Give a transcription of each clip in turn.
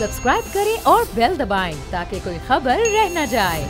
Subscribe करें और bell दबाएं ताकि कोई खबर रह न जाए।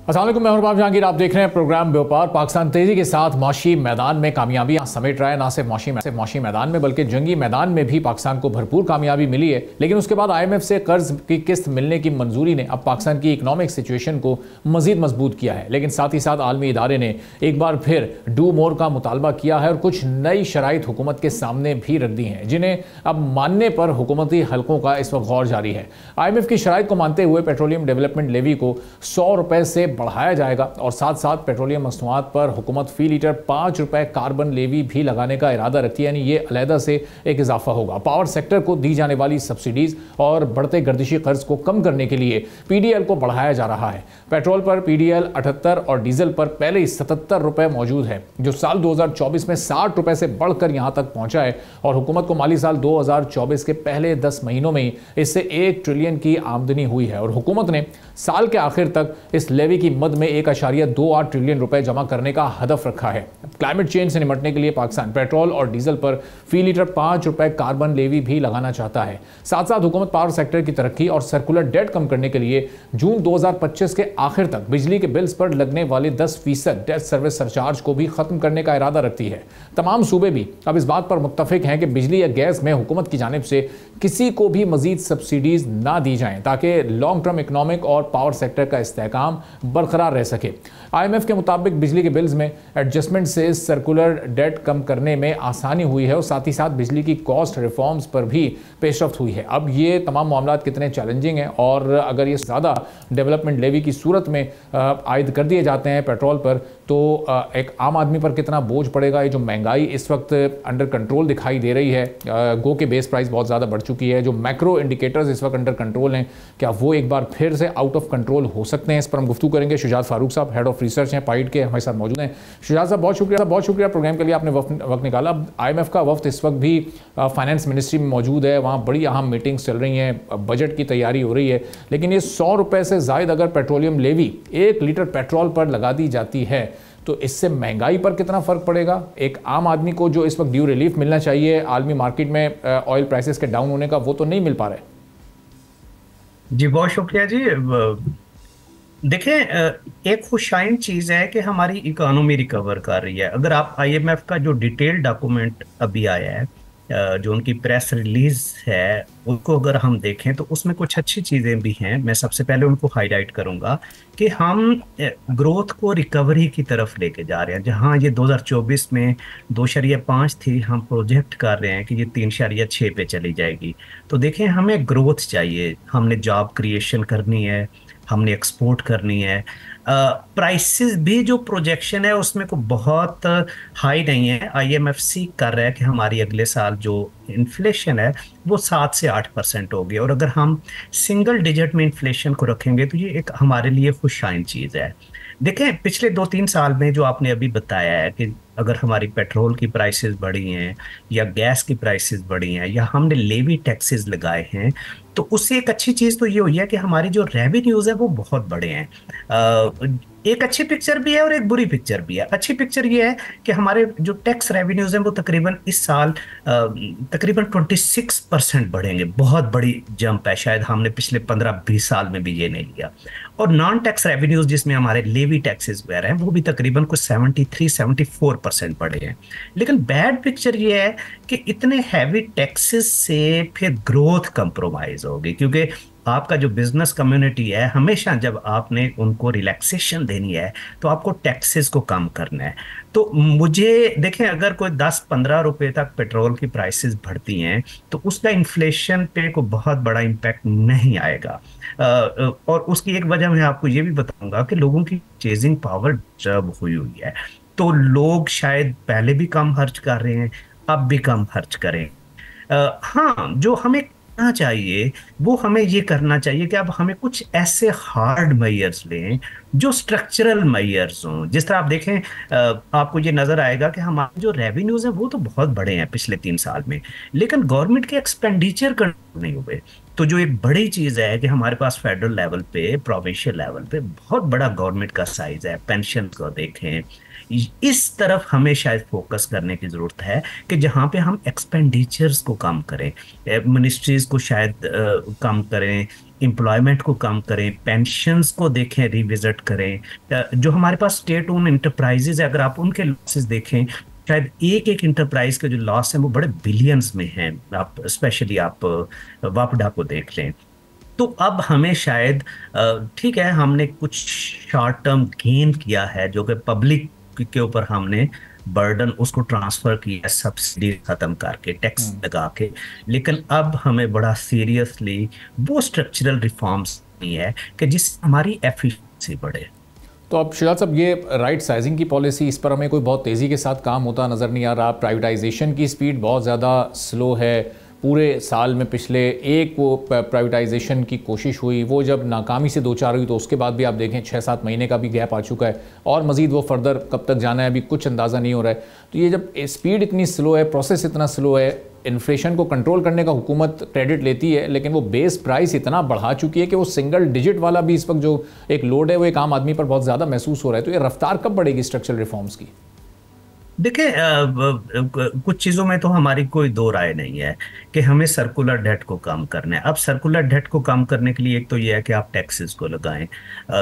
अस्सलाम वालेकुम, मैं हूं जहांगीर। आप देख रहे हैं प्रोग्राम व्यापार। पाकिस्तान तेजी के साथ माशी मैदान में कामयाबियां समेट रहा है। ना सिर्फ माशी मैदान में बल्कि जंगी मैदान में भी पाकिस्तान को भरपूर कामयाबी मिली है। लेकिन उसके बाद IMF से कर्ज की किस्त मिलने की मंजूरी ने अब पाकिस्तान की इकनॉमिक सिचुएशन को मजीद मजबूत किया है। लेकिन साथ ही साथ आलमी इदारे ने एक बार फिर डू मोर का मुतालबा किया है और कुछ नई शराइत हुकूमत के सामने भी रख दी हैं, जिन्हें अब मानने पर हुकूमती हलकों का इस वक्त गौर जारी है। IMF की शराइत को मानते हुए पेट्रोलियम डेवलपमेंट लेवी को 100 रुपए से बढ़ाया जाएगा और साथ साथ पेट्रोलियम मसनूआत पर हुकूमत फी लीटर 5 रुपए कार्बन लेवी भी लगाने का इरादा रखती है, यानी ये अलहदा से एक इजाफा होगा। पावर सेक्टर को दी जाने वाली सब्सिडीज और बढ़ते गर्दिशी कर्ज को कम करने के लिए PDL को बढ़ाया जा रहा है। पेट्रोल पर PDL 78 और डीजल पर पहले ही 77 रुपए मौजूद है, जो साल 2024 में 60 रुपए से बढ़कर यहां तक पहुंचा है और हुकूमत को माली साल 2024 के पहले 10 महीनों में इससे 1 ट्रिलियन की आमदनी हुई है और हुकूमत ने साल के आखिर तक इस लेवी की मद में 1.28 ट्रिलियन रुपए जमा करने का हदफ रखा है। क्लाइमेट चेंज से निपटने के लिए पाकिस्तान पेट्रोल और डीजल पर फी लीटर 5 रुपए कार्बन लेवी भी लगाना चाहता है। साथ साथ हुकूमत पावर सेक्टर की तरक्की और सर्कुलर डेट कम करने के लिए जून 2025 के आखिर तक बिजली के बिल्स पर लगने वाले 10% डेट सर्विस सरचार्ज को भी खत्म करने का इरादा रखती है। तमाम सूबे भी अब इस बात पर मुत्तफिक हैं कि बिजली या गैस में हुकूमत की जानिब से किसी को भी मजीद सब्सिडीज ना दी जाएं ताकि लॉन्ग टर्म इकोनॉमिक और पावर सेक्टर का इस्तेहकाम बरकरार रह सके। IMF के मुताबिक बिजली के बिल्स में एडजस्टमेंट से सर्कुलर डेट कम करने में आसानी हुई है और साथ ही साथ बिजली की कॉस्ट रिफॉर्म्स पर भी पेशरफ्त हुई है। अब ये तमाम मामला कितने चैलेंजिंग हैं और अगर ये ज़्यादा डेवलपमेंट लेवी की सूरत में आयद कर दिए जाते हैं पेट्रोल पर तो एक आम आदमी पर कितना बोझ पड़ेगा। ये जो महंगाई इस वक्त अंडर कंट्रोल दिखाई दे रही है, गो के बेस प्राइस बहुत ज़्यादा बढ़ चुकी है, जो मैक्रो इंडिकेटर्स इस वक्त अंडर कंट्रोल हैं, क्या वो एक बार फिर से आउट ऑफ कंट्रोल हो सकते हैं? इस पर हम गुफ्तगू करेंगे। शुजात फारूक साहब हेड ऑफ रिसर्च हैं पाइड के, हमारे साथ मौजूद हैं। शुजात साहब बहुत शुक्रिया प्रोग्राम के लिए, आपने वक्त निकाला। अब IMF का वक्त इस वक्त भी फाइनेंस मिनिस्ट्री में मौजूद है, वहाँ बड़ी अहम मीटिंग्स चल रही हैं, बजट की तैयारी हो रही है। लेकिन ये 100 रुपये से ज़ायद अगर पेट्रोलियम लेवी 1 लीटर पेट्रोल पर लगा दी जाती है तो इससे महंगाई पर कितना फ़र्क पड़ेगा? एक आम आदमी को जो इस वक्त ड्यू रिलीफ मिलना चाहिए आलमी मार्केट में ऑयल प्राइसेस के डाउन होने का, वो तो नहीं मिल पा रहा है। जी बहुत शुक्रिया जी। देखें, एक खुशाइन चीज़ है कि हमारी इकोनॉमी रिकवर कर रही है। अगर आप IMF का जो डिटेल डॉक्यूमेंट अभी आया है, जो उनकी प्रेस रिलीज है, उसको अगर हम देखें तो उसमें कुछ अच्छी चीज़ें भी हैं। मैं सबसे पहले उनको हाईलाइट करूंगा कि हम ग्रोथ को रिकवरी की तरफ लेके जा रहे हैं। जहां ये 2024 में 2.5 थी, हम प्रोजेक्ट कर रहे हैं कि ये 3.6 पे चली जाएगी। तो देखें, हमें ग्रोथ चाहिए, हमने जॉब क्रिएशन करनी है, हमने एक्सपोर्ट करनी है। प्राइसेस भी जो प्रोजेक्शन है उसमें को बहुत हाई नहीं है। IMF सीख कर रहा है कि हमारी अगले साल जो इन्फ्लेशन है वो 7 से 8% होगी और अगर हम सिंगल डिजिट में इन्फ्लेशन को रखेंगे तो ये एक हमारे लिए खुशाइन चीज़ है। देखें, पिछले 2-3 साल में जो आपने अभी बताया है कि अगर हमारी पेट्रोल की प्राइसेस बढ़ी हैं या गैस की प्राइसेस बढ़ी हैं या हमने लेवी टैक्सेस लगाए हैं, तो उससे एक अच्छी चीज़ तो ये हुई है कि हमारी जो रेवेन्यूज़ है वो बहुत बड़े हैं। एक अच्छी पिक्चर भी है और एक बुरी पिक्चर भी है। अच्छी पिक्चर ये है कि हमारे जो टैक्स रेवेन्यूज़ हैं वो तकरीबन इस साल तकरीबन 26% बढ़ेंगे। बहुत बड़ी जंप है, शायद हमने पिछले 15-20 साल में भी ये नहीं लिया। और नॉन टैक्स रेवेन्यूज़ जिसमें हमारे लेवी टैक्सेस वगैरह हैं वो भी तकरीबन कुछ 73-74% बढ़े हैं। लेकिन बैड पिक्चर ये है कि इतने हैवी टैक्सेस से फिर ग्रोथ कंप्रोमाइज़ होगी, क्योंकि आपका जो बिजनेस कम्युनिटी है, हमेशा जब आपने उनको रिलैक्सेशन देनी है तो आपको टैक्सेस को कम करना है। तो मुझे देखें, अगर कोई 10-15 रुपए तक पेट्रोल की प्राइसेस बढ़ती हैं तो उसका इन्फ्लेशन पे को बहुत बड़ा इम्पैक्ट नहीं आएगा। और उसकी एक वजह मैं आपको ये भी बताऊंगा कि लोगों की परचेजिंग पावर जब हुई है तो लोग शायद पहले भी कम खर्च कर रहे हैं, अब भी कम खर्च करें। हाँ, जो हमें करना चाहिए वो हमें ये करना चाहिए कि अब हमें कुछ ऐसे हार्ड मेजर्स लें जो स्ट्रक्चरल मेजर्स हों। जिस तरह आप देखें, आपको ये नज़र आएगा कि हमारे जो रेवेन्यूज़ हैं वो तो बहुत बड़े हैं पिछले 3 साल में, लेकिन गवर्नमेंट के एक्सपेंडिचर कंट्रोल नहीं हुए। तो जो एक बड़ी चीज़ है कि हमारे पास फेडरल लेवल पे, प्रोविंशियल लेवल पे बहुत बड़ा गवर्नमेंट का साइज है। पेंशन को देखें इस तरफ हमें शायद फोकस करने की जरूरत है कि जहाँ पे हम एक्सपेंडिचर्स को कम करें, मिनिस्ट्रीज को शायद कम करें, एम्प्लॉयमेंट को कम करें, पेंशन्स को देखें, रिविजिट करें। जो हमारे पास स्टेट ओन इंटरप्राइजेज है, अगर आप उनके लॉसेस देखें, शायद एक एक इंटरप्राइज के जो लॉस है वो बड़े बिलियंस में हैं। आप स्पेशली आप वापडा को देख लें। तो अब हमें शायद ठीक है, हमने कुछ शॉर्ट टर्म गेन किया है जो कि पब्लिक के ऊपर हमने बर्डन उसको ट्रांसफर किया, सब्सिडी खत्म करके, टैक्स लगा के, लेकिन अब हमें बड़ा सीरियसली वो स्ट्रक्चरल रिफॉर्म्स नहीं है कि जिससे हमारी एफिशिएंसी बढ़े। तो अब शिजात साहब, ये राइट साइजिंग की पॉलिसी, इस पर हमें कोई बहुत तेज़ी के साथ काम होता नज़र नहीं आ रहा। प्राइवेटाइजेशन की स्पीड बहुत ज़्यादा स्लो है। पूरे साल में पिछले एक वो प्राइवेटाइजेशन की कोशिश हुई, वो जब नाकामी से दो चार हुई तो उसके बाद भी आप देखें 6-7 महीने का भी गैप आ चुका है और मज़ीद वो फर्दर कब तक जाना है अभी कुछ अंदाज़ा नहीं हो रहा है। तो ये जब स्पीड इतनी स्लो है, प्रोसेस इतना स्लो है, इन्फ्लेशन को कंट्रोल करने का हुकूमत क्रेडिट लेती है, लेकिन वो बेस प्राइस इतना बढ़ा चुकी है कि वो सिंगल डिजिट वाला भी इस वक्त जो एक लोड है वो एक आम आदमी पर बहुत ज़्यादा महसूस हो रहा है। तो ये रफ्तार कब बढ़ेगी स्ट्रक्चरल रिफॉर्म्स की? देखिए, कुछ चीज़ों में तो हमारी कोई दो राय नहीं है कि हमें सर्कुलर डेट को कम करना है। अब सर्कुलर डेट को कम करने के लिए एक तो ये है कि आप टैक्सेस को लगाएं,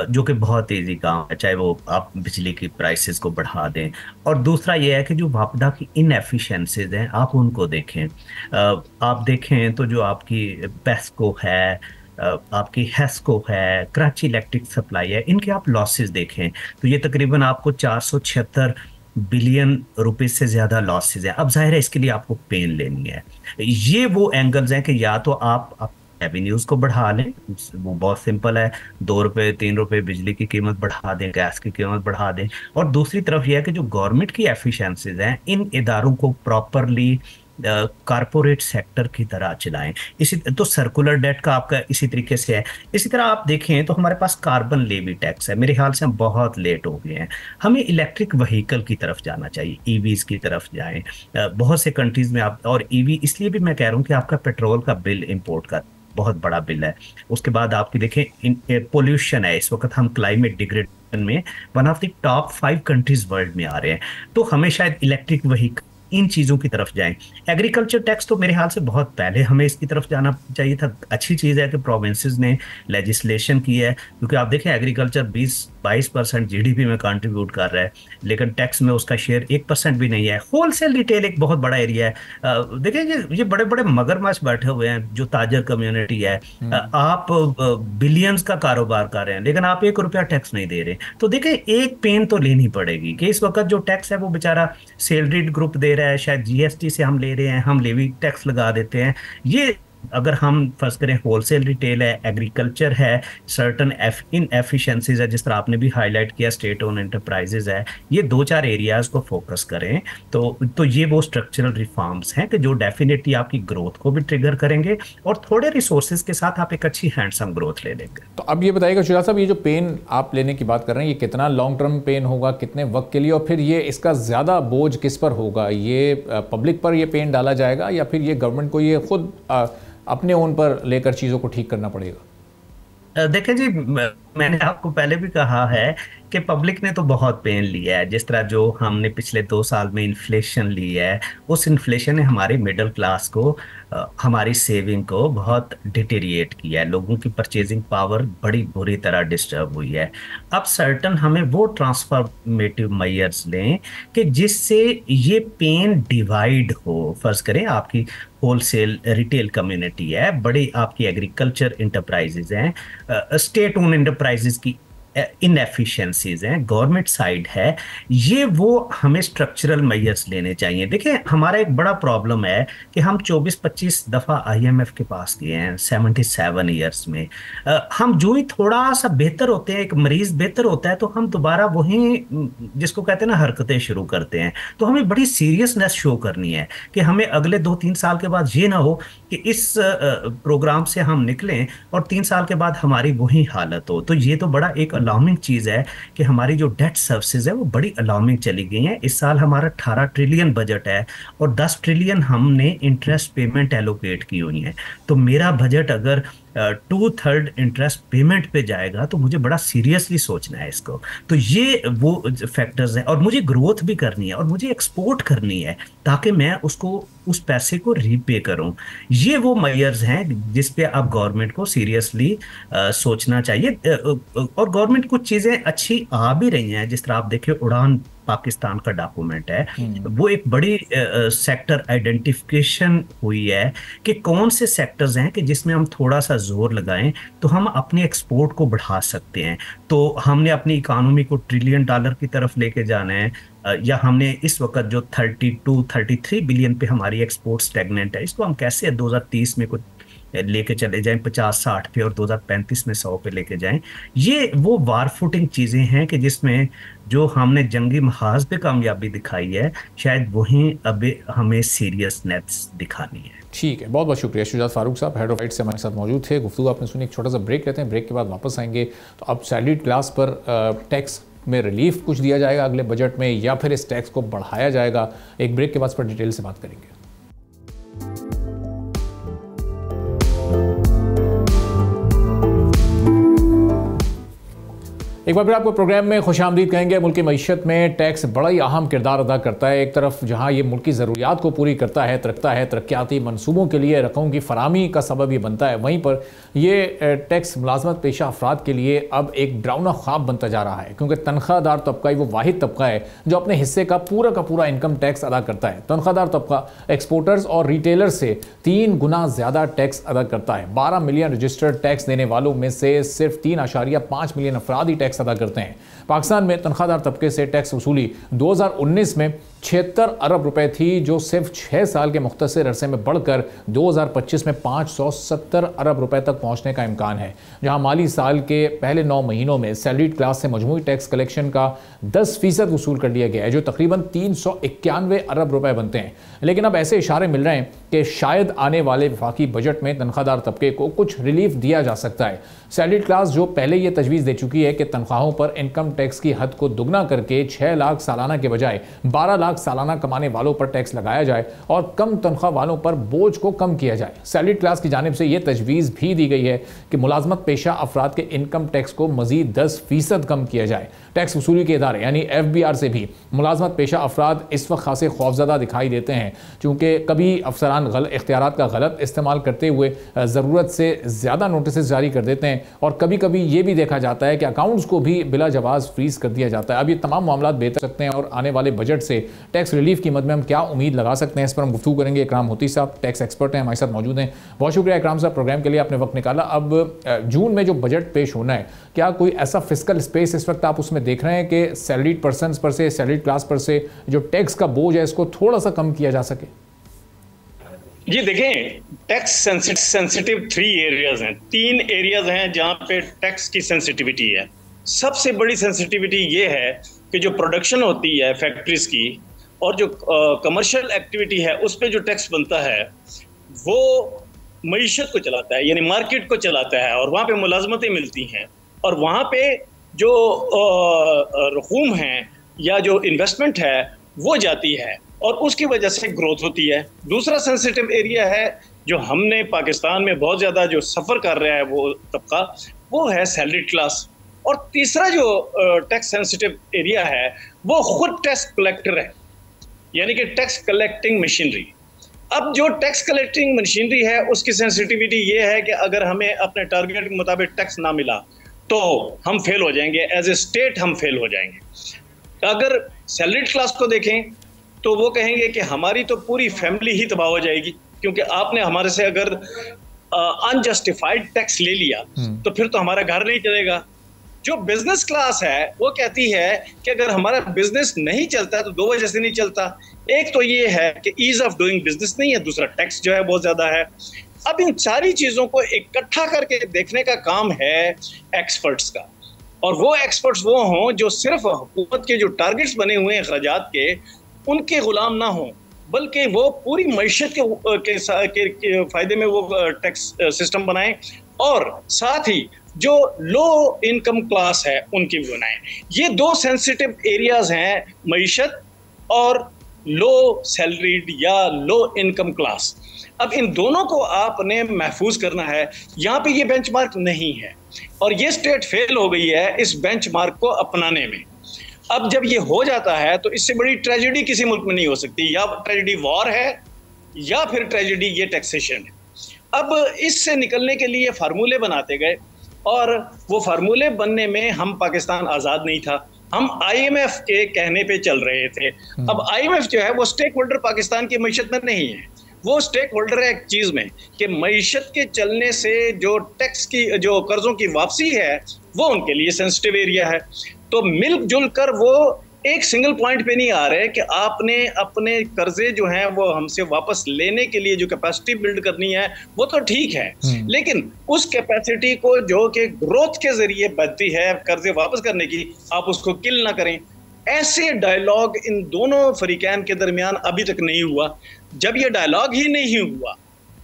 जो कि बहुत ईजी काम है, चाहे वो आप बिजली की प्राइसेस को बढ़ा दें। और दूसरा ये है कि जो वापडा की इनएफिशिएंसीज हैं आप उनको देखें। आप देखें तो जो आपकी पेस्को है, आपकी हेस्को है, कराची इलेक्ट्रिक सप्लाई है, इनके आप लॉसेस देखें तो ये तकरीबन आपको 476 बिलियन रुपए से ज्यादा लॉसेज है। अब जाहिर है इसके लिए आपको पेन लेनी है। ये वो एंगल्स हैं कि या तो आप रेवेन्यूज को बढ़ा लें, वो बहुत सिंपल है, 2 रुपए 3 रुपए बिजली की कीमत बढ़ा दें, गैस की कीमत बढ़ा दें। और दूसरी तरफ यह है कि जो गवर्नमेंट की एफिशिएंसीज हैं इन इदारों को प्रॉपरली कारपोरेट सेक्टर की तरह चलाएं। इसी तो सर्कुलर डेट का आपका इसी तरीके से है। इसी तरह आप देखें तो हमारे पास कार्बन लेवी टैक्स है, मेरे ख्याल से हम बहुत लेट हो गए हैं। हमें इलेक्ट्रिक व्हीकल की तरफ जाना चाहिए, ईवीज की तरफ जाएं। बहुत से कंट्रीज में आप, और ईवी इसलिए भी मैं कह रहा हूँ कि आपका पेट्रोल का बिल इंपोर्ट का बहुत बड़ा बिल है। उसके बाद आपकी देखें पोल्यूशन है, इस वक्त हम क्लाइमेट डिग्रेडेशन में one of the top 5 countries world में आ रहे हैं। तो हमें शायद इलेक्ट्रिक व्हीकल, इन चीज़ों की तरफ जाएं। एग्रीकल्चर टैक्स तो मेरे ख्याल से बहुत पहले हमें इसकी तरफ जाना चाहिए था। अच्छी चीज़ है कि प्रोविंसेस ने लेजिस्लेशन की है, क्योंकि आप देखें एग्रीकल्चर 20-22% जीडीपी में कंट्रीब्यूट कर रहा है, लेकिन टैक्स में उसका शेयर 1% भी नहीं है। होलसेल रिटेल एक बहुत बड़ा एरिया है। देखें ये बड़े बड़े मगरमच्छ बैठे हुए हैं जो ताजर कम्युनिटी है। आप बिलियंस का कारोबार कर रहे हैं लेकिन आप 1 रुपया टैक्स नहीं दे रहे। तो देखें एक पेन तो लेनी पड़ेगी कि इस वक्त जो टैक्स है वो बेचारा सैलरीड ग्रुप दे रहा है, शायद जीएसटी से हम ले रहे हैं, हम लेवी टैक्स लगा देते हैं। ये अगर हम फर्ज करें होलसेल रिटेल है, एग्रीकल्चर है, सर्टन इनएफिशिएंसीज है, जिस तरह आपने भी हाईलाइट किया, स्टेट ओन एंटरप्राइजेज है, ये 2-4 एरियाज को फोकस करें तो ये वो स्ट्रक्चरल रिफॉर्म्स हैं कि जो डेफिनेटली आपकी ग्रोथ को भी ट्रिगर करेंगे और थोड़े रिसोर्सेज के साथ आप एक अच्छी हैंडसम ग्रोथ ले लेंगे। तो अब ये बताइएगा शुजा साहब, ये जो पेन आप लेने की बात कर रहे हैं, ये कितना लॉन्ग टर्म पेन होगा, कितने वक्त के लिए, और फिर ये इसका ज़्यादा बोझ किस पर होगा? ये पब्लिक पर ये पेन डाला जाएगा या फिर ये गवर्नमेंट को ये खुद अपने ओन पर लेकर चीज़ों को ठीक करना पड़ेगा? देखें जी, मैंने आपको पहले भी कहा है कि पब्लिक ने तो बहुत पेन लिया है। जिस तरह जो हमने पिछले 2 साल में इन्फ्लेशन ली है, उस इन्फ्लेशन ने हमारे मिडिल क्लास को, हमारी सेविंग को बहुत डिटेरिएट किया है। लोगों की परचेजिंग पावर बड़ी बुरी तरह डिस्टर्ब हुई है। अब सर्टन हमें वो ट्रांसफॉर्मेटिव मेजर्स लें कि जिससे ये पेन डिवाइड हो। फर्ज करें आपकी होलसेल रिटेल कम्युनिटी है, बड़ी आपकी एग्रीकल्चर इंटरप्राइजेज हैं, स्टेट ओन इंटरप्राइजेज की इनएफिशिएंसीज हैं, गवर्नमेंट साइड है, ये वो हमें स्ट्रक्चरल मेजर्स लेने चाहिए। देखिए हमारा एक बड़ा प्रॉब्लम है कि हम 24-25 दफ़ा आईएमएफ के पास गए हैं 77 ईयर्स में। हम जो ही थोड़ा सा बेहतर होते हैं, एक मरीज बेहतर होता है, तो हम दोबारा वही जिसको कहते हैं ना हरकतें शुरू करते हैं। तो हमें बड़ी सीरियसनेस शो करनी है कि हमें अगले 2-3 साल के बाद ये ना हो कि इस प्रोग्राम से हम निकलें और 3 साल के बाद हमारी वही हालत हो। तो ये तो बड़ा एक अलार्मिंग चीज है कि हमारी जो डेट सर्विसेज है वो बड़ी अलार्मिंग चली गई हैं। इस साल हमारा 18 ट्रिलियन बजट है और 10 ट्रिलियन हमने इंटरेस्ट पेमेंट एलोकेट की हुई है। तो मेरा बजट अगर 2/3 इंटरेस्ट पेमेंट पे जाएगा, तो मुझे बड़ा सीरियसली सोचना है इसको। तो ये वो फैक्टर्स हैं, और मुझे ग्रोथ भी करनी है और मुझे एक्सपोर्ट करनी है ताकि मैं उसको उस पैसे को रीपे करूं। ये वो मेजर्स हैं जिस पे आप गवर्नमेंट को सीरियसली सोचना चाहिए। और गवर्नमेंट कुछ चीजें अच्छी आ भी रही हैं, जिस तरह आप देखिए उड़ान पाकिस्तान का डॉक्यूमेंट है, वो एक बड़ी सेक्टर आइडेंटिफिकेशन हुई है कि कौन से सेक्टर्स हैं कि जिसमें हम थोड़ा सा जोर लगाएं तो हम अपने एक्सपोर्ट को बढ़ा सकते हैं। तो हमने अपनी इकोनॉमी को $1 ट्रिलियन की तरफ लेके जाना है, या हमने इस वक्त जो 32-33 बिलियन पे हमारी एक्सपोर्ट स्टेगनेंट है, इसको हम कैसे 2030 में कुछ लेके चले जाएं 50-60 पे, और 2035 में 100 पे लेके जाएं। ये वो वार फुटिंग चीजें हैं कि जिसमें जो हमने जंगी महाज पे कामयाबी दिखाई है, शायद वहीं अब हमें सीरियसनेस दिखानी है। ठीक है, बहुत बहुत शुक्रिया शुजात फारूक साहब, हेड ऑफ राइट से हमारे साथ मौजूद थे। गुफ्तगू आपने सुनी। एक छोटा सा ब्रेक लेते हैं, ब्रेक के बाद वापस आएंगे। तो अब सैलरीड क्लास पर टैक्स में रिलीफ कुछ दिया जाएगा अगले बजट में, या फिर इस टैक्स को बढ़ाया जाएगा? एक ब्रेक के बाद इस पर डिटेल से बात करेंगे। एक बार फिर आपको प्रोग्राम में खुशामदीद कहेंगे। मुल्क की मईशत में टैक्स बड़ा ही अहम किरदार अदा करता है। एक तरफ जहां ये मुल्क की ज़रूरियात को पूरी करता है, तरक्याती मनसूबों के लिए रकम की फरामी का सबब ये बनता है, वहीं पर ये टैक्स मुलाजमत पेशा अफराद के लिए अब एक डरावना ख्वाब बनता जा रहा है, क्योंकि तनख्वाहदार तबका ही वो वाहिद तबका है जो अपने हिस्से का पूरा इनकम टैक्स अदा करता है। तनख्वाहदार तबका एक्सपोर्टर्स और रिटेलर से 3 गुना ज़्यादा टैक्स अदा करता है। 12 मिलियन रजिस्टर्ड टैक्स देने वालों में से सिर्फ 3.5 मिलियन अफराद ही टैक्स अदा करते हैं। पाकिस्तान में तनख्वाहदार तबके से टैक्स वसूली 2019 में 76 अरब रुपए थी, जो सिर्फ 6 साल के मुख्तसर अरसे में बढ़कर 2025 में 570 अरब रुपए तक पहुंचने का इम्कान है। जहां माली साल के पहले 9 महीनों में सैलरीड क्लास से मजमूई टैक्स कलेक्शन का 10% वसूल कर लिया गया है, जो तकरीबन 391 अरब रुपए बनते हैं। लेकिन अब ऐसे इशारे मिल रहे हैं कि शायद आने वाले वफाकी बजट में तनख्वाहदार तबके को कुछ रिलीफ दिया जा सकता है। सैलरीड क्लास जो पहले ये तजवीज़ दे चुकी है कि तनख्वाहों पर इनकम टैक्स की हद को दुगना करके 6 लाख सालाना के बजाय 12 लाख सालाना कमाने वालों पर टैक्स लगाया जाए और कम तनख्वाह वालों पर बोझ को कम किया जाए। सैलरीड क्लास की जानिब से यह तजवीज़ भी दी गई है कि मुलाजमत पेशा अफराद के इनकम टैक्स को मजीद 10% कम किया जाए। टैक्स वसूली के इदारे यानी FBR से भी मुलाजमत पेशा अफराद इस वक्त खासे खौफजदा दिखाई देते हैं, चूँकि कभी अफसरान इख्तियारात का गलत इस्तेमाल करते हुए ज़रूरत से ज़्यादा नोटिस जारी कर देते हैं, और कभी कभी ये भी देखा जाता है कि अकाउंट्स को भी बिला जवाज़ फ्रीज कर दिया जाता है। अब ये तमाम मामला बेहतर सकते हैं, और आने वाले बजट से टैक्स रिलीफ की मद में हम क्या उम्मीद लगा सकते हैं, इस पर हम गुफ्तगू करेंगे। इकराम होती साहब टैक्स एक्सपर्ट हैं, हमारे साथ मौजूद हैं। बहुत शुक्रिया इकराम साहब, प्रोग्राम के लिए आपने वक्त निकाला। अब जून में जो बजट पेश होना है, क्या कोई ऐसा फिस्कल स्पेस इस वक्त आप उसमें देख रहे हैं कि सैलरीड पर्सन्स पर से, सैलरीड क्लास पर से जो टैक्स का बोझ है इसको थोड़ा सा कम किया जा सके? जी देखें, टैक्स सेंसिटिव 3 एरियाज हैं, 3 एरियाज हैं जहां पे टैक्स की सेंसिटिविटी है। सबसे बड़ी सेंसिटिविटी ये है कि जो प्रोडक्शन होती है फैक्ट्रीज की और जो कमर्शियल एक्टिविटी है उस पे जो टैक्स बनता है वो मईशत को चलाता है, यानी मार्केट को चलाता है, और वहाँ पे मुलाजमतें मिलती हैं, और वहाँ पे जो रकूम हैं या जो इन्वेस्टमेंट है वो जाती है, और उसकी वजह से ग्रोथ होती है। दूसरा सेंसिटिव एरिया है जो हमने पाकिस्तान में बहुत ज़्यादा जो सफ़र कर रहा है वो तबका, वो है सैलरीड क्लास। और तीसरा जो टैक्स सेंसिटिव एरिया है वो खुद टैक्स कलेक्टर है, यानी कि टैक्स कलेक्टिंग मशीनरी। अब जो टैक्स कलेक्टिंग मशीनरी है उसकी सेंसिटिविटी ये है कि अगर हमें अपने टारगेट के मुताबिक टैक्स ना मिला तो हम फेल हो जाएंगे, एज ए स्टेट हम फेल हो जाएंगे। अगर सैलरीड क्लास को देखें तो वो कहेंगे कि हमारी तो पूरी फैमिली ही तबाह हो जाएगी, क्योंकि आपने हमारे से अगर अनजस्टिफाइड टैक्स ले लिया तो फिर तो हमारा घर नहीं चलेगा। जो बिजनेस क्लास है वो कहती है कि अगर हमारा बिजनेस नहीं चलता तो 2 वजह से नहीं चलता। एक तो ये है कि ईज ऑफ डूइंग बिजनेस नहीं है, दूसरा टैक्स जो है बहुत ज्यादा है। अब इन सारी चीजों को इकट्ठा करके देखने का काम है एक्सपर्ट्स का, और वो एक्सपर्ट्स वो हों जो सिर्फ हुकूमत के जो टारगेट्स बने हुए हैं अखराजात के उनके गुलाम ना हों, बल्कि वो पूरी मईशत के फायदे में वो टैक्स सिस्टम बनाएं, और साथ ही जो लो इनकम क्लास है उनकी भी बनाएं। ये 2 सेंसिटिव एरियाज हैं, मईशत और लो सैलरीड या लो इनकम क्लास। अब इन दोनों को आपने महफूज करना है। यहाँ पे ये बेंचमार्क नहीं है और ये स्टेट फेल हो गई है इस बेंचमार्क को अपनाने में। अब जब ये हो जाता है तो इससे बड़ी ट्रेजेडी किसी मुल्क में नहीं हो सकती। या ट्रेजेडी वॉर है या फिर ट्रेजेडी ये टैक्सेशन है। अब इससे निकलने के लिए फार्मूले बनाते गए और वो फार्मूले बनने में हम पाकिस्तान आज़ाद नहीं था, हम आईएमएफ के कहने पे चल रहे थे। अब आईएमएफ जो है वो स्टेक होल्डर पाकिस्तान की मईशत में नहीं है, वो स्टेक होल्डर है एक चीज में कि मईशत के चलने से जो टैक्स की जो कर्जों की वापसी है वो उनके लिए सेंसिटिव एरिया है। तो मिलजुल कर वो एक सिंगल पॉइंट पे नहीं आ रहे कि आपने अपने कर्जे जो हैं वो हमसे वापस लेने के लिए जो कैपेसिटी बिल्ड करनी है वो तो ठीक है, लेकिन उस कैपेसिटी को जो कि ग्रोथ के जरिए बढ़ती है कर्जे वापस करने की, आप उसको किल ना करें। ऐसे डायलॉग इन दोनों फरीकैन के दरमियान अभी तक नहीं हुआ। जब ये डायलॉग ही नहीं हुआ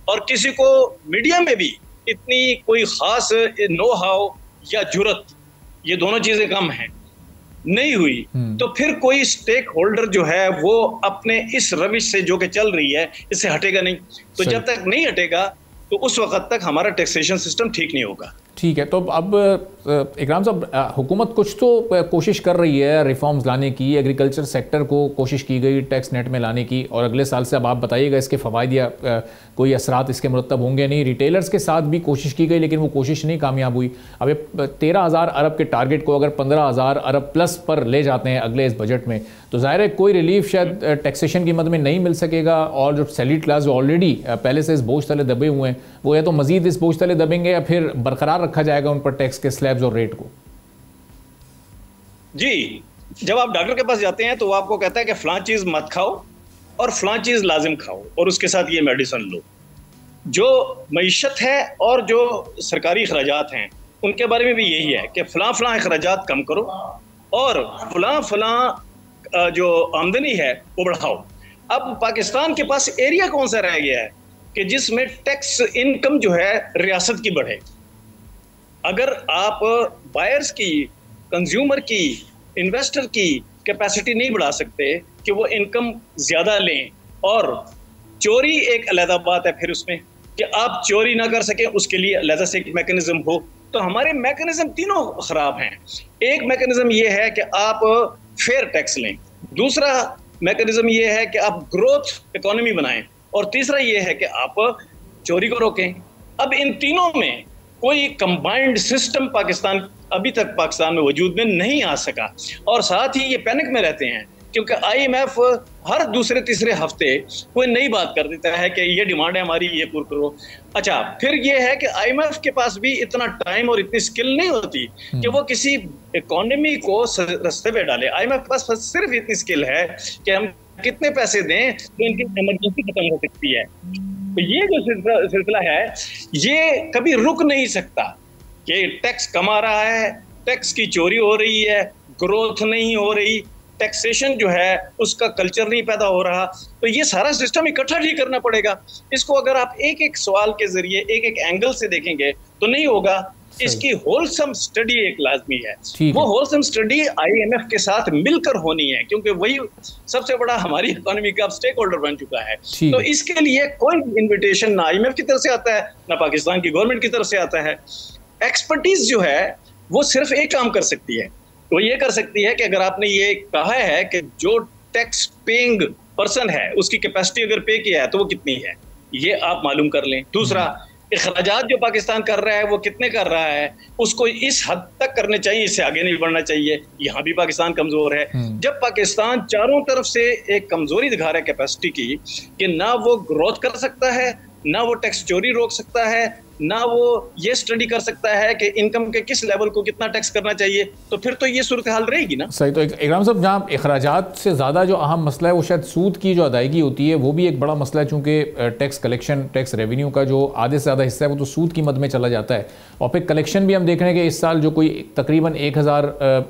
और किसी को मीडिया में भी इतनी कोई खास नो हाउ या जुरत, ये दोनों चीजें कम हैं, नहीं हुई, तो फिर कोई स्टेक होल्डर जो है वो अपने इस रविश से जो कि चल रही है इससे हटेगा नहीं। तो जब तक नहीं हटेगा तो उस वक्त तक हमारा टैक्सेशन सिस्टम ठीक नहीं होगा। ठीक है, तो अब इकराम साहब, हुकूमत कुछ तो कोशिश कर रही है रिफॉर्म्स लाने की, एग्रीकल्चर सेक्टर को कोशिश की गई टैक्स नेट में लाने की, और अगले साल से अब आप बताइएगा इसके फ़वाइद या कोई असरात इसके मुरतब होंगे नहीं। रिटेलर्स के साथ भी कोशिश की गई लेकिन वो कोशिश नहीं कामयाब हुई। अब ये 13,000 अरब के टारगेट को अगर 15,000 अरब प्लस पर ले जाते हैं अगले इस बजट में, तो ज़ाहिर है कोई रिलीफ शायद टैक्सेशन की मद में नहीं मिल सकेगा, और जो सैलरी क्लास जो ऑलरेडी पहले से इस बोझ तले दबे हुए हैं वो या तो मजीद इस बोझ तले दबेंगे या फिर बरकरार रखा जाएगा उन पर टैक्स के स्लैब्स और रेट को। जी, जब आप डॉक्टर के पास जाते हैं तो वो आपको कहता है कि फलां चीज मत खाओ और फलां चीज लाजिम खाओ और उसके साथ ये मेडिसिन लो। जो मईशत है और जो सरकारी अखराजात हैं उनके बारे में भी यही है कि फलां फलां अखराजात कम करो और फलां फलां जो आमदनी है वो बढ़ाओ। अब पाकिस्तान के पास एरिया कौन सा रह गया है कि जिसमें टैक्स इनकम जो है रियासत की बढ़े। अगर आप बायर्स की, कंज्यूमर की, इन्वेस्टर की कैपेसिटी नहीं बढ़ा सकते कि वो इनकम ज्यादा लें, और चोरी एक अलग बात है फिर उसमें कि आप चोरी ना कर सकें उसके लिए अलग से एक मैकेनिज्म हो, तो हमारे मैकेनिज्म तीनों खराब हैं। एक मैकेनिज्म ये है कि आप फेयर टैक्स लें, दूसरा मैकेनिज्म ये है कि आप ग्रोथ इकोनॉमी बनाएं, और तीसरा ये है कि आप चोरी को रोकें। अब इन तीनों में कोई कंबाइंड सिस्टम पाकिस्तान अभी तक पाकिस्तान में वजूद में नहीं आ सका, और साथ ही ये पैनिक में रहते हैं क्योंकि आईएमएफ हर दूसरे तीसरे हफ्ते कोई नई बात कर देता है कि ये डिमांड है हमारी, ये पूरी करो। अच्छा, फिर ये है कि आईएमएफ के पास भी इतना टाइम और इतनी स्किल नहीं होती कि वो किसी इकोनॉमी को रास्ते पे डाले। आईएमएफ के पास सिर्फ इतनी स्किल है कि हम कितने पैसे दें तो इनकी इमरजेंसी खत्म हो सकती है। तो ये जो सिलसिला है ये कभी रुक नहीं सकता कि टैक्स कमा रहा है, टैक्स की चोरी हो रही है, ग्रोथ नहीं हो रही, टैक्सेशन जो है उसका कल्चर नहीं पैदा हो रहा, तो ये सारा सिस्टम इकट्ठा ठीक करना पड़ेगा। इसको अगर आप एक एक सवाल के जरिए एक एक एंगल से देखेंगे तो नहीं होगा। इसकी होलसम स्टडी एक लाजमी है, वो होलसम स्टडी आईएमएफ के साथ मिलकर होनी है क्योंकि वही सबसे बड़ा हमारी इकोनॉमी का स्टेक होल्डर बन चुका है। तो इसके लिए कोई इन्विटेशन ना आईएमएफ की तरफ से आता है ना पाकिस्तान की गवर्नमेंट की तरफ से आता है। एक्सपर्टीज जो है वो सिर्फ एक काम कर सकती है, वो ये कर सकती है कि अगर आपने ये कहा है कि जो टैक्स पेइंग पर्सन है उसकी कैपेसिटी अगर पे किया है तो वो कितनी है, ये आप मालूम कर लें। दूसरा, अखराजात जो पाकिस्तान कर रहा है वो कितने कर रहा है, उसको इस हद तक करने चाहिए, इससे आगे नहीं बढ़ना चाहिए। यहाँ भी पाकिस्तान कमजोर है। जब पाकिस्तान चारों तरफ से एक कमजोरी दिखा रहा है कैपेसिटी की कि ना वो ग्रोथ कर सकता है, ना वो टैक्स चोरी रोक सकता है, ना वो ये स्टडी कर सकता है कि इनकम के किस लेवल को कितना टैक्स करना चाहिए, तो फिर तो ये सूरत हाल रहेगी ना। सही। तो इकराम साहब, जहाँ अखराजात से ज़्यादा जो अहम मसला है वो शायद सूद की जो अदायगी होती है वो भी एक बड़ा मसला है, चूँकि टैक्स कलेक्शन, टैक्स रेवेन्यू का जो आधे से ज़्यादा हिस्सा है वो तो सूद की मद में चला जाता है, और फिर कलेक्शन भी हम देख रहे हैं कि इस साल जो कोई तकरीबन 1,000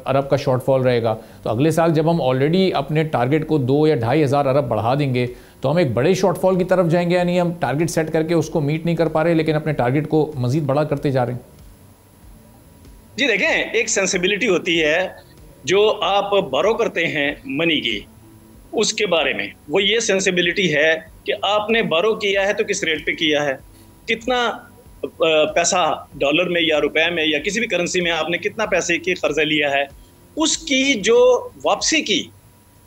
अरब का शॉर्टफॉल रहेगा, तो अगले साल जब हम ऑलरेडी अपने टारगेट को 2 या 2,500 अरब बढ़ा देंगे तो हम एक बड़े शॉर्टफॉल की तरफ जाएंगे, यानी हम टारगेट सेट करके उसको मीट नहीं कर पा रहे लेकिन अपने टारगेट को मजीद बड़ा करते जा रहे हैं। जी देखें, एक सेंसिबिलिटी होती है जो आप बारो करते हैं मनी की, उसके बारे में, वो ये सेंसिबिलिटी है कि आपने बारो किया है तो किस रेट पे किया है, कितना पैसा डॉलर में या रुपए में या किसी भी करेंसी में आपने कितना पैसे की कर्जा लिया है, उसकी जो वापसी की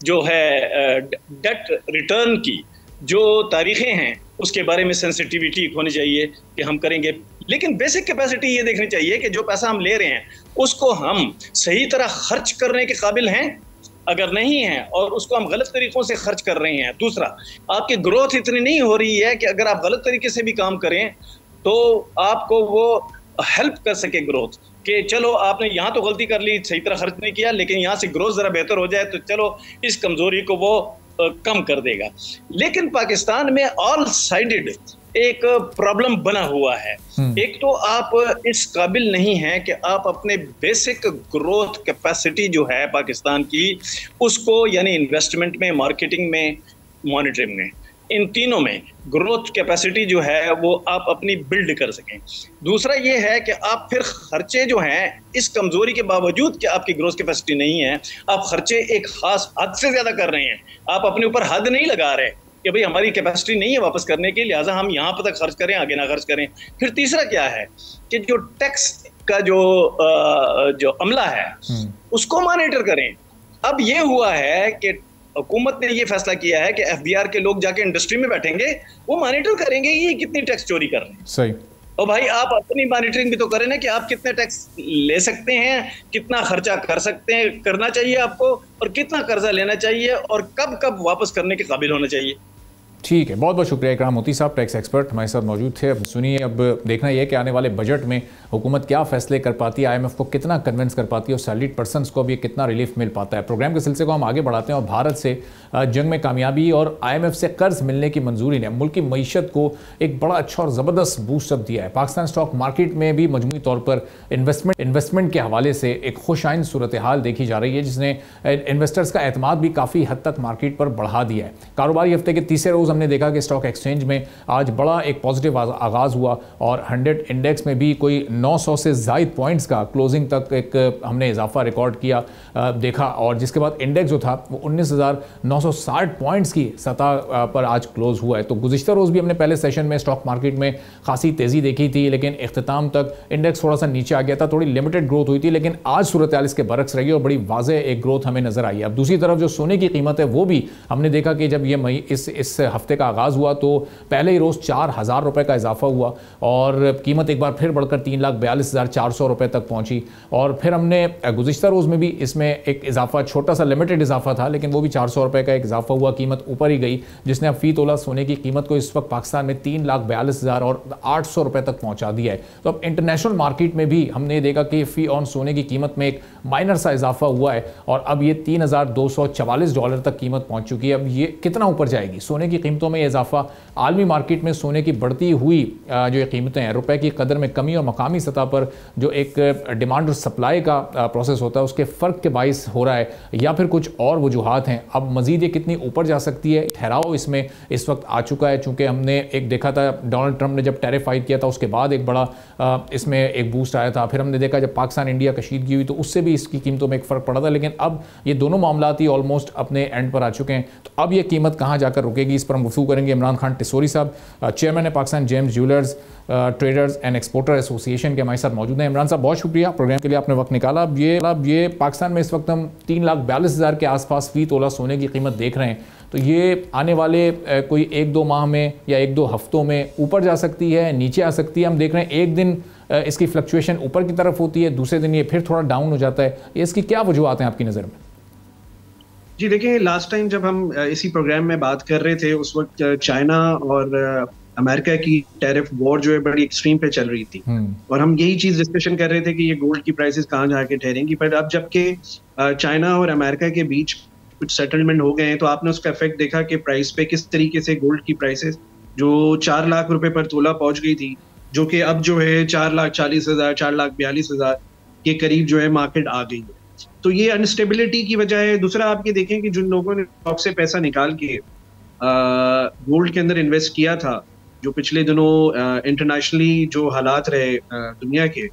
जो है डेट रिटर्न की जो तारीखें हैं उसके बारे में सेंसिटिविटी होनी चाहिए कि हम करेंगे। लेकिन बेसिक कैपेसिटी ये देखनी चाहिए कि जो पैसा हम ले रहे हैं उसको हम सही तरह खर्च करने के काबिल हैं, अगर नहीं है और उसको हम गलत तरीकों से खर्च कर रहे हैं। दूसरा, आपकी ग्रोथ इतनी नहीं हो रही है कि अगर आप गलत तरीके से भी काम करें तो आपको वो हेल्प कर सके ग्रोथ, कि चलो आपने यहाँ तो गलती कर ली, सही तरह खर्च नहीं किया, लेकिन यहाँ से ग्रोथ ज़रा बेहतर हो जाए तो चलो इस कमज़ोरी को वो कम कर देगा। लेकिन पाकिस्तान में ऑल साइडेड एक प्रॉब्लम बना हुआ है। एक तो आप इस काबिल नहीं हैं कि आप अपने बेसिक ग्रोथ कैपेसिटी जो है पाकिस्तान की उसको, यानी इन्वेस्टमेंट में, मार्केटिंग में, मॉनिटरिंग में, इन तीनों में ग्रोथ कैपेसिटी जो है वो आप अपनी बिल्ड कर सकें। दूसरा ये है कि आप फिर खर्चे जो हैं इस कमजोरी के बावजूद कि आपकी ग्रोथ कैपेसिटी नहीं है, आप खर्चे एक खास हद से ज्यादा कर रहे हैं, आप अपने ऊपर हद नहीं लगा रहे कि भाई हमारी कैपेसिटी नहीं है वापस करने की, लिहाजा हम यहाँ पर तक खर्च करें, आगे ना खर्च करें। फिर तीसरा क्या है कि जो टैक्स का जो अमला है उसको मॉनिटर करें। अब ये हुआ है कि हुकूमत ने ये फैसला किया है कि एफबीआर के लोग जाके इंडस्ट्री में बैठेंगे, वो मॉनिटर करेंगे ये कितनी टैक्स चोरी कर रहे हैं। सही। और भाई आप अपनी मॉनिटरिंग भी तो करें ना कि आप कितने टैक्स ले सकते हैं, कितना खर्चा कर सकते हैं, करना चाहिए आपको, और कितना कर्जा लेना चाहिए और कब कब वापस करने के काबिल होना चाहिए। ठीक है, बहुत बहुत शुक्रिया इकराम मोती साहब, टैक्स एक्सपर्ट हमारे साथ मौजूद थे। अब सुनिए, अब देखना यह है कि आने वाले बजट में हुकूमत क्या फैसले कर पाती है, आईएमएफ को कितना कन्विंस कर पाती है और सैलरीड पर्सनस को भी कितना रिलीफ मिल पाता है। प्रोग्राम के सिलसिले को हम आगे बढ़ाते हैं और भारत से जंग में कामयाबी और आईएमएफ से कर्ज मिलने की मंजूरी ने मुल्क की मईशत को एक बड़ा अच्छा और ज़बरदस्त बूस्ट अप दिया है। पाकिस्तान स्टॉक मार्केट में भी मजमूई तौर पर इन्वेस्टमेंट के हवाले से एक खुश आइन सूरत हाल देखी जा रही है, जिसने इन्वेस्टर्स का एतमाद भी काफ़ी हद तक मार्केट पर बढ़ा दिया है। कारोबारी हफ्ते के तीसरे रोज़ हमने देखा कि स्टॉक एक्सचेंज में आज बड़ा एक पॉजिटिव आगाज़ हुआ और 100 इंडेक्स में भी कोई 900 से ज़ायद पॉइंट्स का क्लोजिंग तक एक हमने इजाफा रिकॉर्ड किया देखा, और जिसके बाद इंडेक्स जो था वो 19,960 पॉइंट्स की सतह पर आज क्लोज हुआ है। तो गुज़िश्ता रोज़ भी हमने पहले सेशन में स्टॉक मार्केट में खासी तेज़ी देखी थी, लेकिन इख्तिताम तक इंडेक्स थोड़ा सा नीचे आ गया था, थोड़ी लिमिटेड ग्रोथ हुई थी, लेकिन आज सूरत हाल इसके बरक्स रही और बड़ी वाज़ेह एक ग्रोथ हमें नजर आई है। अब दूसरी तरफ जो सोने की कीमत है वो भी हमने देखा कि जब ये इस हफ्ते का आगाज़ हुआ तो पहले ही रोज़ 4,000 रुपये का इजाफा हुआ और कीमत एक बार फिर बढ़कर 3,42,400 रुपये तक पहुंची। और फिर हमने गुज़िश्ता रोज़ में भी इसमें एक इजाफा, छोटा सा लिमिटेड इजाफा था, लेकिन वो भी 400 रुपये का एक इजाफा हुआ, कीमत ऊपर ही गई, जिसने अब फी तोला सोने की कीमत को इस वक्त पाकिस्तान में 3,42,800 रुपये तक पहुँचा दिया है। तो अब इंटरनेशनल मार्केट में भी हमने देखा कि फ़ी ऑन सोने की कीमत में एक माइनर सा इजाफा हुआ है और अब ये $3,244 तक कीमत पहुँच चुकी है। अब ये कितना ऊपर जाएगी? सोने की कीमतों में इजाफा, आलमी मार्केट में सोने की बढ़ती हुई जो कीमतें हैं, रुपए की कदर में कमी और मकामी सतह पर जो एक डिमांड और सप्लाई का प्रोसेस होता है उसके फ़र्क के बाइस हो रहा है, या फिर कुछ और वजूहात हैं। अब मज़ीद ये कितनी ऊपर जा सकती है, ठहराव इसमें इस वक्त आ चुका है। चूँकि हमने एक देखा था डोनाल्ड ट्रंप ने जब टैरिफ आयद किया था उसके बाद एक बड़ा इसमें एक बूस्ट आया था, फिर हमने देखा जब पाकिस्तान इंडिया कशीदगी हुई तो उससे भी इसकी कीमतों में एक फ़र्क पड़ा था, लेकिन अब ये दोनों मामला ही ऑलमोस्ट अपने एंड पर आ चुके हैं। तो अब ये कीमत कहाँ जाकर रुकेगी, इस पर हम गुफ्तगू करेंगे। इमरान खान टिसोरी साहब, चेयरमैन है Pakistan James jewellers traders and exporter association के, हमारे साथ मौजूद हैं। इमरान साहब, बहुत शुक्रिया प्रोग्राम के लिए, आपने वक्त निकाला। अब ये पाकिस्तान में इस वक्त हम 3,42,000 के आसपास फी तोला सोने की कीमत देख रहे हैं, तो ये आने वाले कोई 1-2 माह में या 1-2 हफ्तों में ऊपर जा सकती है, नीचे आ सकती है। हम देख रहे हैं एक दिन इसकी फ्लक्चुएशन ऊपर की तरफ होती है, दूसरे दिन ये फिर थोड़ा डाउन हो जाता है। इसकी क्या वजूहत हैं आपकी नज़र में? जी देखिए, लास्ट टाइम जब हम इसी प्रोग्राम में बात कर रहे थे उस वक्त चाइना और अमेरिका की टैरिफ वॉर जो है बड़ी एक्सट्रीम पे चल रही थी और हम यही चीज डिस्कशन कर रहे थे कि ये गोल्ड की प्राइसेस कहाँ जाके ठहरेंगी। पर अब जबकि चाइना और अमेरिका के बीच कुछ सेटलमेंट हो गए हैं तो आपने उसका इफेक्ट देखा कि प्राइस पे किस तरीके से गोल्ड की प्राइसेस जो 4 लाख रुपए पर तोला पहुंच गई थी, जो कि अब जो है 4,40,000 4,42,000 के करीब जो है मार्केट आ गई है। तो ये अनस्टेबिलिटी की वजह है। दूसरा आप ये देखें कि जिन लोगों ने स्टॉक से पैसा निकाल के गोल्ड के अंदर इन्वेस्ट किया था, जो पिछले दिनों इंटरनेशनली जो हालात रहे दुनिया के,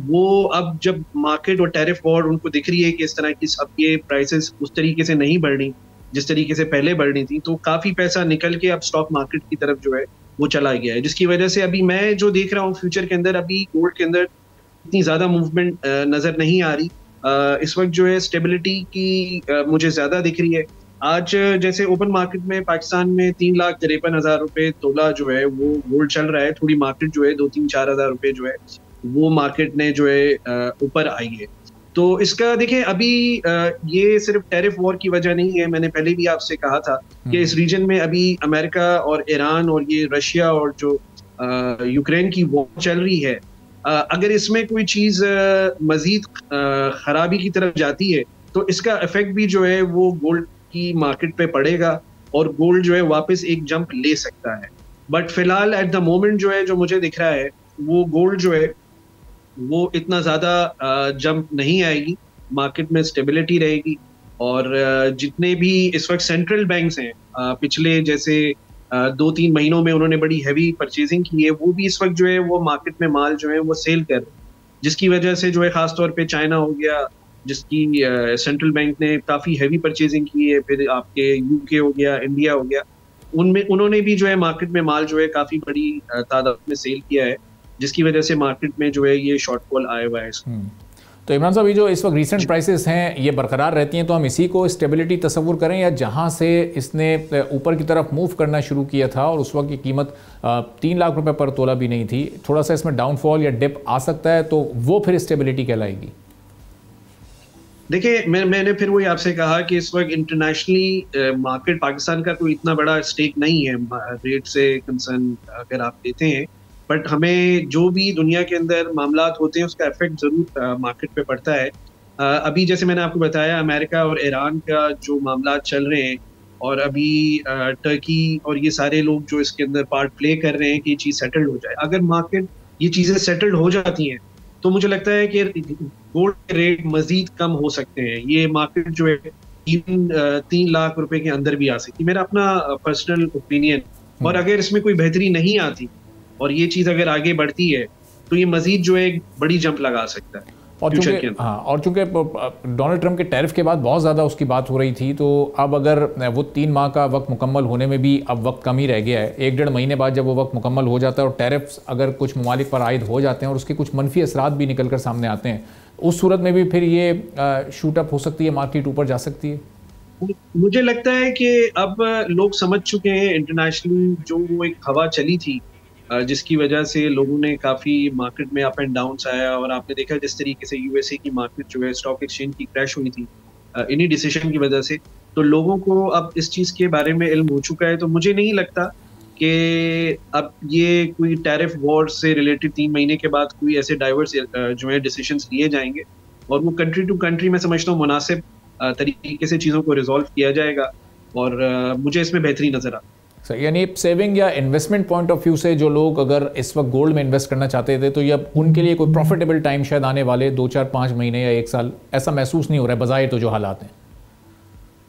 वो अब जब मार्केट और टैरिफ वॉर उनको दिख रही है कि इस तरह की अब ये प्राइसेस उस तरीके से नहीं बढ़ रही, जिस तरीके से पहले बढ़ रही थी, तो काफी पैसा निकल के अब स्टॉक मार्केट की तरफ जो है वो चला गया है, जिसकी वजह से अभी मैं जो देख रहा हूँ फ्यूचर के अंदर, अभी गोल्ड के अंदर इतनी ज्यादा मूवमेंट नजर नहीं आ रही। इस वक्त जो है स्टेबिलिटी की मुझे ज्यादा दिख रही है। आज जैसे ओपन मार्केट में पाकिस्तान में 3,53,000 रुपए तोला जो है वो गोल्ड चल रहा है। थोड़ी मार्केट जो है 2-3-4 हजार रुपए जो है वो मार्केट ने जो है ऊपर आई है। तो इसका देखिए अभी ये सिर्फ टैरिफ वॉर की वजह नहीं है। मैंने पहले भी आपसे कहा था कि इस रीजन में अभी अमेरिका और ईरान और ये रशिया और जो यूक्रेन की वॉर चल रही है, अगर इसमें कोई चीज मजीद खराबी की तरफ जाती है तो इसका इफेक्ट भी जो है वो गोल्ड की मार्केट पे पड़ेगा और गोल्ड जो है वापस एक जंप ले सकता है। बट फिलहाल एट द मोमेंट जो है जो मुझे दिख रहा है वो गोल्ड जो है वो इतना ज्यादा जंप नहीं आएगी, मार्केट में स्टेबिलिटी रहेगी। और जितने भी इस वक्त सेंट्रल बैंक्स हैं, पिछले जैसे 2-3 महीनों में उन्होंने बड़ी हैवी परचेजिंग की है, वो भी इस वक्त जो है वो मार्केट में माल जो है वो सेल कर रहे हैं, जिसकी वजह से जो है खासतौर पे चाइना हो गया जिसकी सेंट्रल बैंक ने काफी हैवी परचेजिंग की है, फिर आपके यूके हो गया, इंडिया हो गया, उनमें उन्होंने भी जो है मार्केट में माल जो है काफी बड़ी तादाद में सेल किया है, जिसकी वजह से मार्केट में जो है ये शॉर्टफॉल आया हुआ है। तो इमरान साहब, ये जो इस वक्त रीसेंट प्राइसेस हैं ये बरकरार रहती हैं, तो हम इसी को स्टेबिलिटी तस्वुर करें, या जहां से इसने ऊपर की तरफ मूव करना शुरू किया था और उस वक्त की कीमत 3 लाख रुपए पर तोला भी नहीं थी, थोड़ा सा इसमें डाउनफॉल या डिप आ सकता है, तो वो फिर स्टेबिलिटी कहलाएगी? देखिए मैंने फिर वही आपसे कहा कि इस वक्त इंटरनेशनली मार्केट पाकिस्तान का कोई इतना बड़ा स्टेक नहीं है रेट से कंसर्न अगर आप लेते हैं, बट हमें जो भी दुनिया के अंदर मामलात होते हैं उसका इफेक्ट जरूर मार्केट पे पड़ता है। अभी जैसे मैंने आपको बताया अमेरिका और ईरान का जो मामलात चल रहे हैं और अभी टर्की और ये सारे लोग जो इसके अंदर पार्ट प्ले कर रहे हैं कि ये चीज़ सेटल्ड हो जाए। अगर मार्केट ये चीज़ें सेटल्ड हो जाती हैं तो मुझे लगता है कि गोल्ड के रेट मजीद कम हो सकते हैं। ये मार्केट जो है 3 लाख रुपए के अंदर भी आ सकती है, मेरा अपना पर्सनल ओपिनियन। और अगर इसमें कोई बेहतरी नहीं आती और ये चीज अगर आगे बढ़ती है तो ये मजीद जो है एक बड़ी जंप लगा सकता है। और चूंकि डोनाल्ड ट्रंप के टैरिफ के बाद बहुत ज़्यादा उसकी बात हो रही थी, तो अब अगर वो 3 माह का वक्त मुकम्मल होने में भी अब वक्त कम ही रह गया है, 1-1.5 महीने बाद जब वो वक्त मुकम्मल हो जाता है और टैरिफ्स अगर कुछ ममालिक पर आयद हो जाते हैं और उसके कुछ मनफी असरात भी निकल कर सामने आते हैं, उस सूरत में भी फिर ये शूट अप हो सकती है, मार्केट ऊपर जा सकती है? मुझे लगता है कि अब लोग समझ चुके हैं इंटरनेशनली जो वो एक हवा चली थी जिसकी वजह से लोगों ने काफ़ी मार्केट में अप एंड डाउन्स आया, और आपने देखा जिस तरीके से यूएसए की मार्केट जो है स्टॉक एक्सचेंज की क्रैश हुई थी इन्हीं डिसीजन की वजह से, तो लोगों को अब इस चीज़ के बारे में इल्म हो चुका है। तो मुझे नहीं लगता कि अब ये कोई टैरिफ वॉर से रिलेटेड 3 महीने के बाद कोई ऐसे डाइवर्स जो है डिसीजंस लिए जाएंगे, और वो कंट्री टू कंट्री मैं समझता हूँ मुनासिब तरीके से चीज़ों को रिजॉल्व किया जाएगा, और मुझे इसमें बेहतरी नजर आती है। यानी सेविंग या इन्वेस्टमेंट पॉइंट ऑफ व्यू से जो लोग अगर इस वक्त गोल्ड में इन्वेस्ट करना चाहते थे, तो ये अब उनके लिए कोई प्रॉफिटेबल टाइम शायद आने वाले 2-4-5 महीने या 1 साल ऐसा महसूस नहीं हो रहा है बजाय तो जो हालात हैं?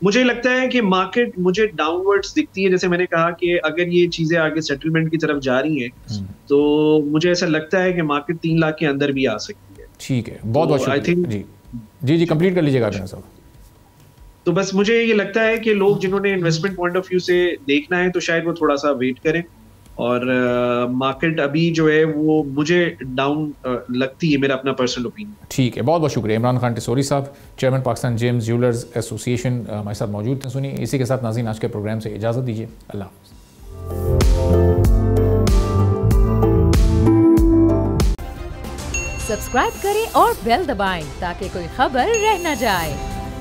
मुझे लगता है कि मार्केट मुझे डाउनवर्ड्स दिखती है। जैसे मैंने कहा कि अगर ये चीजें आगे सेटलमेंट की तरफ जा रही हैं तो मुझे ऐसा लगता है कि मार्केट 3 लाख के अंदर भी आ सकती है। ठीक है, बहुत बहुत शुक्रिया। जी कंप्लीट कर लीजिएगा साहब। तो बस मुझे ये लगता है कि लोग जिन्होंने इन्वेस्टमेंट पॉइंट ऑफ व्यू से देखना है तो शायद वो थोड़ा सा वेट करें, और मार्केट अभी जो है वो मुझे डाउन लगती है, मेरा अपना पर्सनल ओपिनियन। ठीक है, बहुत बहुत शुक्रिया। इमरान खान टिसोरी साहब, chairman Pakistan James jewellers association, हमारे साथ मौजूद थे। सुनिए, इसी के साथ नाज़रीन आज के प्रोग्राम से इजाज़त दीजिए। अल्लाह सब्सक्राइब करें और बेल दबाएं ताकि कोई खबर रह न जाए।